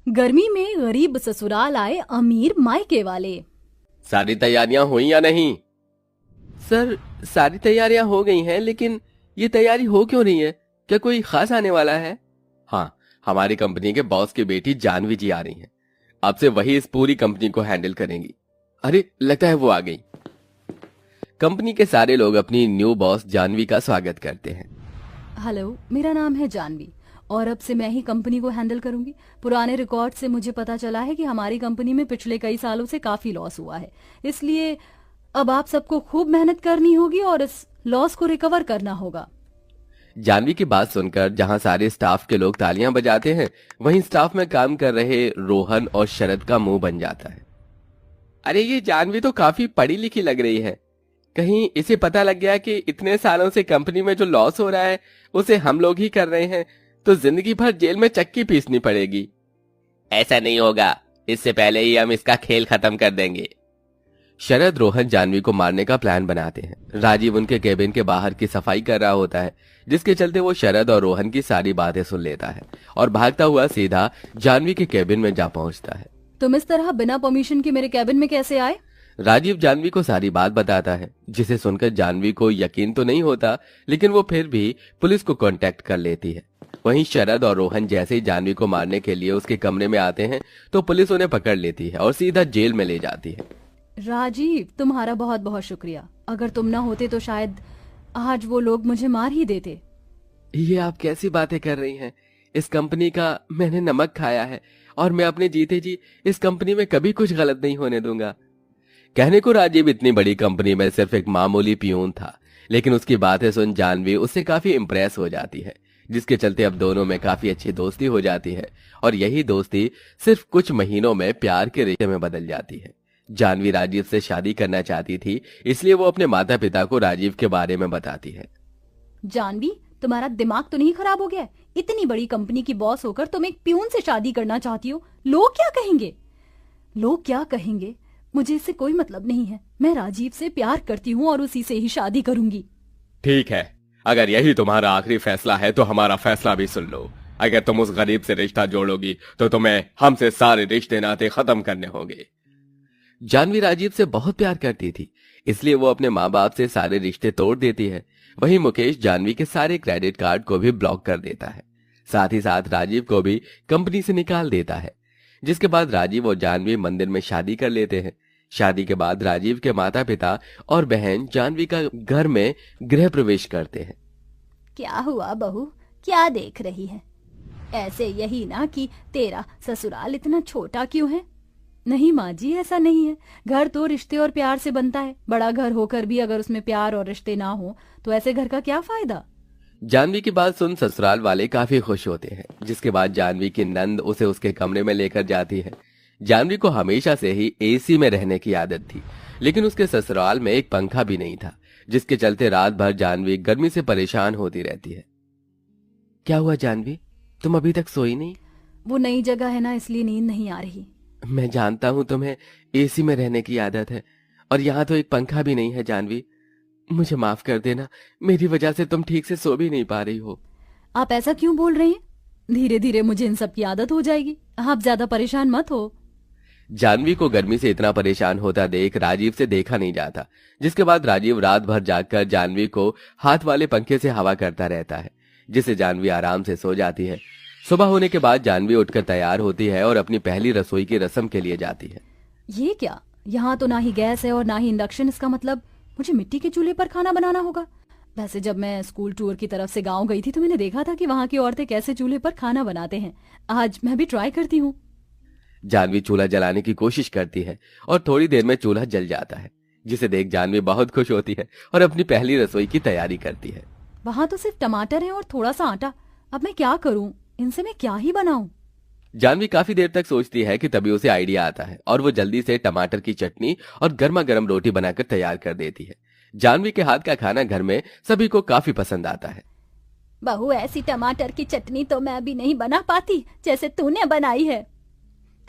गर्मी में गरीब ससुराल आए अमीर मायके वाले। सारी तैयारियां हुई या नहीं? सर, सारी तैयारियां हो गई हैं, लेकिन ये तैयारी हो क्यों रही है? क्या कोई खास आने वाला है? हाँ, हमारी कंपनी के बॉस की बेटी जानवी जी आ रही हैं। अब से वही इस पूरी कंपनी को हैंडल करेंगी। अरे, लगता है वो आ गई। कंपनी के सारे लोग अपनी न्यू बॉस जानवी का स्वागत करते हैं। हेलो, मेरा नाम है जानवी और अब से मैं ही कंपनी को हैंडल करूंगी। पुराने रिकॉर्ड से मुझे पता चला है कि हमारी कंपनी में पिछले कई सालों से काफी लॉस हुआ है, इसलिए अब आप सबको खूब मेहनत करनी होगी और इस लॉस को रिकवर करना होगा। जानवी की बात सुनकर जहां सारे स्टाफ के लोग तालियां बजाते हैं, वहीं स्टाफ में काम कर रहे रोहन और शरद का मुंह बन जाता है। अरे, ये जानवी तो काफी पढ़ी लिखी लग रही है। कहीं इसे पता लग गया कि इतने सालों से कंपनी में जो लॉस हो रहा है उसे हम लोग ही कर रहे हैं, तो जिंदगी भर जेल में चक्की पीसनी पड़ेगी। ऐसा नहीं होगा, इससे पहले ही हम इसका खेल खत्म कर देंगे। शरद रोहन जानवी को मारने का प्लान बनाते हैं। राजीव उनके केबिन के बाहर की सफाई कर रहा होता है, जिसके चलते वो शरद और रोहन की सारी बातें सुन लेता है और भागता हुआ सीधा जानवी के केबिन में जा पहुंचता है। तुम इस तरह बिना परमिशन के मेरे केबिन में कैसे आए? राजीव जानवी को सारी बात बताता है, जिसे सुनकर जानवी को यकीन तो नहीं होता, लेकिन वो फिर भी पुलिस को कांटेक्ट कर लेती है। वहीं शरद और रोहन जैसे ही जानवी को मारने के लिए उसके कमरे में आते हैं, तो पुलिस उन्हें पकड़ लेती है और सीधा जेल में ले जाती है। राजीव, तुम्हारा बहुत बहुत शुक्रिया। अगर तुम ना होते तो शायद आज वो लोग मुझे मार ही देते। ये आप कैसी बातें कर रही हैं? इस कंपनी का मैंने नमक खाया है और मैं अपने जीते जी इस कंपनी में कभी कुछ गलत नहीं होने दूंगा। कहने को राजीव इतनी बड़ी कंपनी में सिर्फ एक मामूली पियून था, लेकिन उसकी बातें सुन जानवी उससे काफी इम्प्रेस हो जाती है, जिसके चलते अब दोनों में काफी अच्छी दोस्ती हो जाती है और यही दोस्ती सिर्फ कुछ महीनों में प्यार के रिश्ते में बदल जाती है। जानवी राजीव से शादी करना चाहती थी, इसलिए वो अपने माता पिता को राजीव के बारे में बताती है। जानवी, तुम्हारा दिमाग तो नहीं खराब हो गया? इतनी बड़ी कंपनी की बॉस होकर तुम एक प्यून से शादी करना चाहती हो? लोग क्या कहेंगे? लोग क्या कहेंगे मुझे इससे कोई मतलब नहीं है। मैं राजीव से प्यार करती हूँ और उसी से ही शादी करूंगी। ठीक है, अगर यही तुम्हारा आखिरी फैसला है तो हमारा फैसला भी सुन लो। अगर तुम उस गरीब से रिश्ता जोड़ोगी तो तुम्हें हमसे सारे रिश्ते नाते खत्म करने होंगे। जानवी राजीव से बहुत प्यार करती थी, इसलिए वो अपने माँ बाप से सारे रिश्ते तोड़ देती है। वहीं मुकेश जानवी के सारे क्रेडिट कार्ड को भी ब्लॉक कर देता है। साथ ही साथ राजीव को भी कंपनी से निकाल देता है, जिसके बाद राजीव और जानवी मंदिर में शादी कर लेते हैं। शादी के बाद राजीव के माता पिता और बहन जानवी का घर में गृह प्रवेश करते हैं। क्या हुआ बहू, क्या देख रही है? ऐसे यही ना कि तेरा ससुराल इतना छोटा क्यों है? नहीं माँ जी, ऐसा नहीं है। घर तो रिश्ते और प्यार से बनता है। बड़ा घर होकर भी अगर उसमें प्यार और रिश्ते ना हो तो ऐसे घर का क्या फायदा? जानवी की बात सुन ससुराल वाले काफी खुश होते हैं, जिसके बाद जानवी की नंद उसे उसके कमरे में लेकर जाती है। जानवी को हमेशा से ही एसी में रहने की आदत थी, लेकिन उसके ससुराल में एक पंखा भी नहीं था, जिसके चलते रात भर जानवी गर्मी से परेशान होती रहती है। क्या हुआ जानवी, तुम अभी तक सोई नहीं? वो नई जगह है ना, इसलिए नींद नहीं आ रही। मैं जानता हूँ तुम्हें एसी में रहने की आदत है, और यहाँ तो एक पंखा भी नहीं है। जानवी, मुझे माफ कर देना, मेरी वजह से तुम ठीक से सो भी नहीं पा रही हो। आप ऐसा क्यों बोल रही हैं? धीरे धीरे मुझे इन सब की आदत हो जाएगी। आप ज्यादा परेशान मत हो। जानवी को गर्मी से इतना परेशान होता देख राजीव से देखा नहीं जाता, जिसके बाद राजीव रात भर जागकर जानवी को हाथ वाले पंखे से हवा करता रहता है, जिससे जानवी आराम से सो जाती है। सुबह होने के बाद जानवी उठकर तैयार होती है और अपनी पहली रसोई की रस्म के लिए जाती है। ये क्या? यहाँ तो ना ही गैस है और ना ही इंडक्शन। इसका मतलब मुझे मिट्टी के चूल्हे पर खाना बनाना होगा। वैसे जब मैं स्कूल टूर की तरफ से गांव गई थी तो मैंने देखा था कि वहाँ की औरतें कैसे चूल्हे पर खाना बनाते हैं। आज मैं भी ट्राई करती हूँ। जानवी चूल्हा जलाने की कोशिश करती है और थोड़ी देर में चूल्हा जल जाता है, जिसे देख जानवी बहुत खुश होती है और अपनी पहली रसोई की तैयारी करती है। वहाँ तो सिर्फ टमाटर है और थोड़ा सा आटा। अब मैं क्या करूँ? इनसे मैं क्या ही बनाऊं? जानवी काफी देर तक सोचती है कि तभी उसे आइडिया आता है और वो जल्दी से टमाटर की चटनी और गर्मा गर्म रोटी बनाकर तैयार कर देती है। जानवी के हाथ का खाना घर में सभी को काफी पसंद आता है। बहू, ऐसी टमाटर की चटनी तो मैं अभी नहीं बना पाती जैसे तूने बनाई है।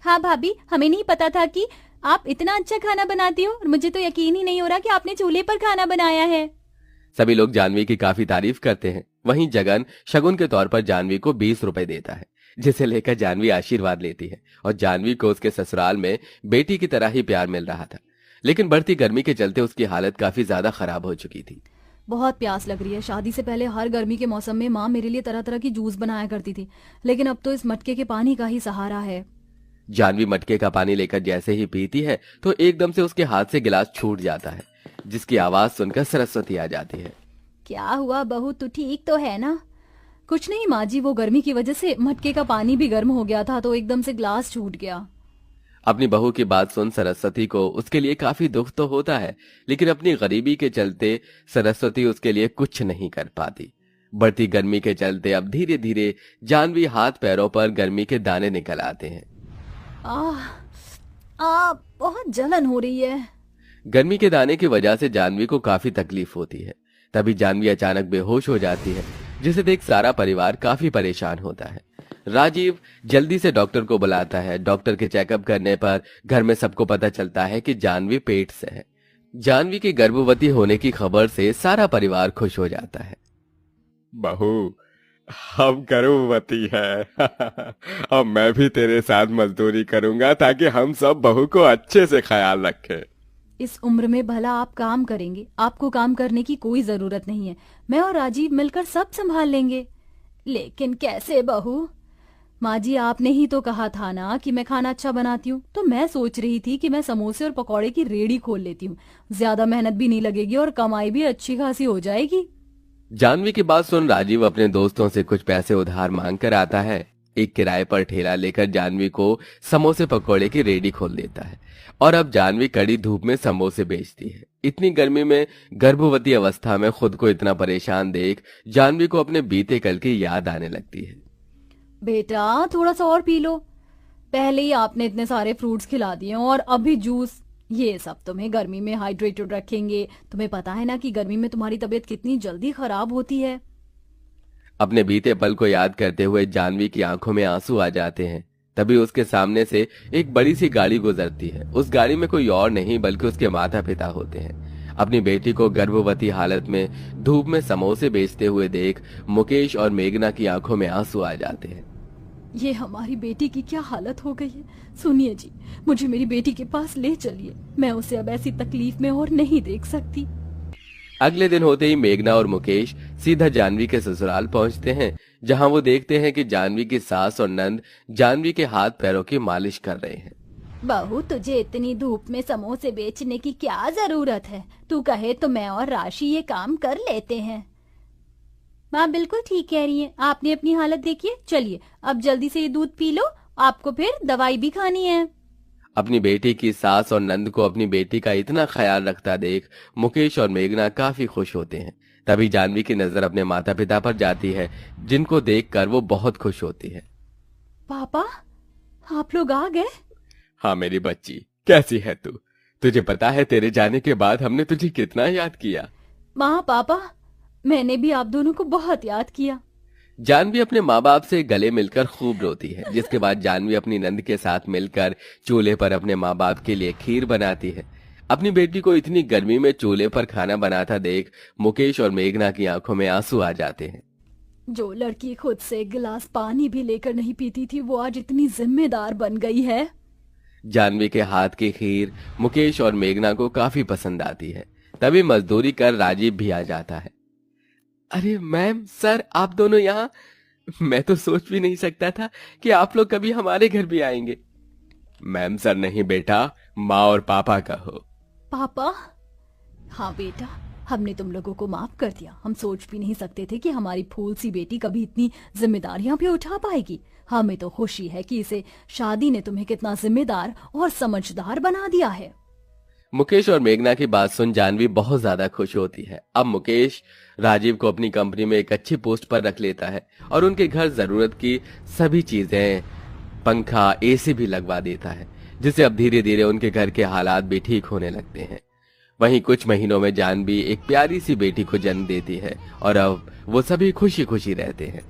हाँ भाभी, हमें नहीं पता था कि आप इतना अच्छा खाना बनाती हो और मुझे तो यकीन ही नहीं हो रहा कि आपने चूल्हे पर खाना बनाया है। सभी लोग जानवी की काफी तारीफ करते हैं। वहीं जगन शगुन के तौर पर जानवी को 20 रुपए देता है, जिसे लेकर जानवी आशीर्वाद लेती है और जानवी को उसके ससुराल में बेटी की तरह ही प्यार मिल रहा था। लेकिन बढ़ती गर्मी के चलते उसकी हालत काफी ज्यादा खराब हो चुकी थी। बहुत प्यास लग रही है। शादी से पहले हर गर्मी के मौसम में माँ मेरे लिए तरह तरह की जूस बनाया करती थी, लेकिन अब तो इस मटके के पानी का ही सहारा है। जानवी मटके का पानी लेकर जैसे ही पीती है तो एकदम से उसके हाथ से गिलास छूट जाता है, जिसकी आवाज सुनकर सरस्वती आ जाती है। क्या हुआ बहू, तू ठीक तो है ना? कुछ नहीं माँ जी, वो गर्मी की वजह से मटके का पानी भी गर्म हो गया था तो एकदम से ग्लास छूट गया। अपनी बहू की बात सुन सरस्वती को उसके लिए काफी दुख तो होता है, लेकिन अपनी गरीबी के चलते सरस्वती उसके लिए कुछ नहीं कर पाती। बढ़ती गर्मी के चलते अब धीरे धीरे जानवी हाथ पैरों पर गर्मी के दाने निकल आते हैं। बहुत जलन हो रही है। गर्मी के दाने की वजह से जानवी को काफी तकलीफ होती है। तभी जानवी अचानक बेहोश हो जाती है, जिसे देख सारा परिवार काफी परेशान होता है। राजीव जल्दी से डॉक्टर को बुलाता है। डॉक्टर के चेकअप करने पर घर में सबको पता चलता है कि जानवी पेट से है। जानवी की गर्भवती होने की खबर से सारा परिवार खुश हो जाता है। बहू, हम गर्भवती है। अब मैं भी तेरे साथ मजदूरी करूंगा ताकि हम सब बहू को अच्छे से ख्याल रखें। इस उम्र में भला आप काम करेंगे? आपको काम करने की कोई जरूरत नहीं है। मैं और राजीव मिलकर सब संभाल लेंगे। लेकिन कैसे बहू? माँ जी, आपने ही तो कहा था ना कि मैं खाना अच्छा बनाती हूँ, तो मैं सोच रही थी कि मैं समोसे और पकौड़े की रेडी खोल लेती हूँ। ज्यादा मेहनत भी नहीं लगेगी और कमाई भी अच्छी खासी हो जाएगी। जानवी की बात सुन राजीव अपने दोस्तों से कुछ पैसे उधार मांग कर आता है। एक किराए पर ठेला लेकर जानवी को समोसे पकौड़े की रेडी खोल देता है और अब जानवी कड़ी धूप में समोसे बेचती है। इतनी गर्मी में गर्भवती अवस्था में खुद को इतना परेशान देख जानवी को अपने बीते कल की याद आने लगती है। बेटा, थोड़ा सा और पी लो। पहले ही आपने इतने सारे फ्रूट्स खिला दिए और अभी जूस। ये सब तुम्हें गर्मी में हाइड्रेटेड रखेंगे। तुम्हें पता है ना कि गर्मी में तुम्हारी तबीयत कितनी जल्दी खराब होती है। अपने बीते पल को याद करते हुए जानवी की आंखों में आंसू आ जाते हैं। तभी उसके सामने से एक बड़ी सी गाड़ी गुजरती है। उस गाड़ी में कोई और नहीं बल्कि उसके माता पिता होते हैं। अपनी बेटी को गर्भवती हालत में धूप में समोसे बेचते हुए देख मुकेश और मेघना की आंखों में आंसू आ जाते हैं। ये हमारी बेटी की क्या हालत हो गई है। सुनिए जी, मुझे मेरी बेटी के पास ले चलिए। मैं उसे अब ऐसी तकलीफ में और नहीं देख सकती। अगले दिन होते ही मेघना और मुकेश सीधा जानवी के ससुराल पहुंचते हैं, जहां वो देखते हैं कि जानवी की सास और नंद जानवी के हाथ पैरों की मालिश कर रहे हैं। बहू, तुझे इतनी धूप में समोसे बेचने की क्या जरूरत है? तू कहे तो मैं और राशि ये काम कर लेते हैं। माँ बिल्कुल ठीक कह रही है। आपने अपनी हालत देखिए। चलिए अब जल्दी से ये दूध पी लो, आपको फिर दवाई भी खानी है। अपनी बेटी की सास और नंद को अपनी बेटी का इतना ख्याल रखता देख मुकेश और मेघना काफी खुश होते हैं। तभी जानवी की नजर अपने माता पिता पर जाती है, जिनको देखकर वो बहुत खुश होती है। पापा, आप लोग आ गए? हाँ मेरी बच्ची, कैसी है तू? तुझे पता है तेरे जाने के बाद हमने तुझे कितना याद किया। माँ पापा, मैंने भी आप दोनों को बहुत याद किया। जानवी अपने माँ बाप से गले मिलकर खूब रोती है, जिसके बाद जानवी अपनी नंद के साथ मिलकर चूल्हे पर अपने माँ बाप के लिए खीर बनाती है। अपनी बेटी को इतनी गर्मी में चूल्हे पर खाना बनाता देख मुकेश और मेघना की आंखों में आंसू आ जाते हैं। जो लड़की खुद से एक गिलास पानी भी लेकर नहीं पीती थी, वो आज इतनी जिम्मेदार बन गई है। जानवी के हाथ की खीर मुकेश और मेघना को काफी पसंद आती है। तभी मजदूरी कर राजीव भी आ जाता है। अरे मैम, सर, आप दोनों यहाँ? मैं तो सोच भी नहीं सकता था कि आप लोग कभी हमारे घर भी आएंगे। मैम सर नहीं बेटा, माँ और पापा कहो। पापा? हाँ बेटा, हमने तुम लोगों को माफ कर दिया। हम सोच भी नहीं सकते थे कि हमारी फूल सी बेटी कभी इतनी जिम्मेदारियां भी उठा पाएगी। हमें तो खुशी है कि इसे शादी ने तुम्हें कितना जिम्मेदार और समझदार बना दिया है। मुकेश और मेघना की बात सुन जानवी बहुत ज्यादा खुश होती है। अब मुकेश राजीव को अपनी कंपनी में एक अच्छी पोस्ट पर रख लेता है और उनके घर जरूरत की सभी चीजें, पंखा, एसी भी लगवा देता है, जिससे अब धीरे धीरे उनके घर के हालात भी ठीक होने लगते हैं। वहीं कुछ महीनों में जानवी एक प्यारी सी बेटी को जन्म देती है और अब वो सभी खुशी खुशी रहते हैं।